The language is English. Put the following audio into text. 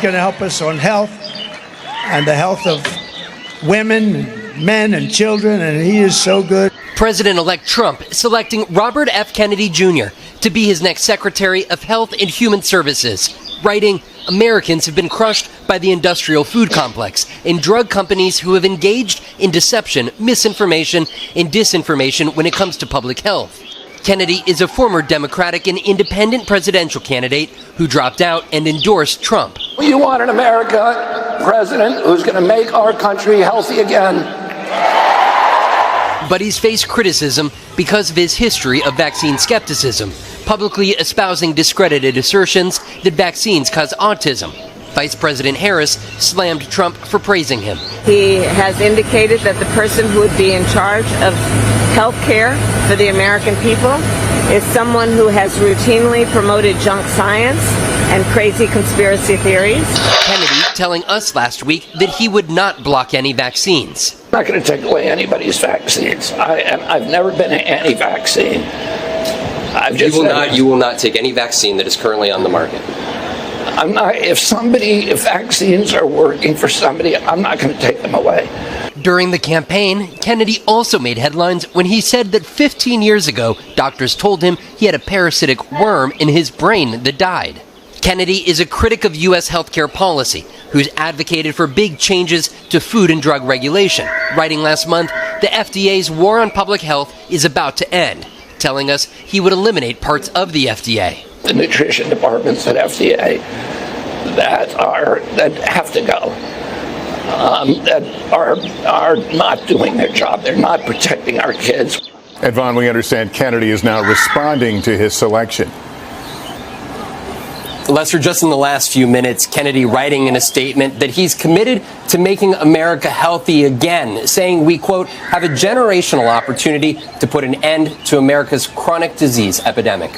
Going to help us on health and the health of women, men, and children, and he is so good. President-elect Trump selecting Robert F. Kennedy Jr. to be his next Secretary of Health and Human Services, writing, Americans have been crushed by the industrial food complex and drug companies who have engaged in deception, misinformation, and disinformation when it comes to public health. Kennedy is a former Democratic and independent presidential candidate who dropped out and endorsed Trump. You want an America president who's going to make our country healthy again. But he's faced criticism because of his history of vaccine skepticism, publicly espousing discredited assertions that vaccines cause autism. Vice President Harris slammed Trump for praising him. He has indicated that the person who would be in charge of health care for the American people is someone who has routinely promoted junk science and crazy conspiracy theories. Kennedy telling us last week that he would not block any vaccines. I'm not going to take away anybody's vaccines. I've never been anti-vaccine. You will not take any vaccine that is currently on the market. I'm not. If vaccines are working for somebody, I'm not going to take them away. During the campaign, Kennedy also made headlines when he said that 15 years ago, doctors told him he had a parasitic worm in his brain that died. Kennedy is a critic of U.S. healthcare policy, who's advocated for big changes to food and drug regulation, writing last month, the FDA's war on public health is about to end, telling us he would eliminate parts of the FDA. The nutrition departments at FDA that have to go, that are not doing their job. They're not protecting our kids. And Vaughn, we understand Kennedy is now responding to his selection. Lester, just in the last few minutes, Kennedy writing in a statement that he's committed to making America healthy again, saying we, quote, have a generational opportunity to put an end to America's chronic disease epidemic.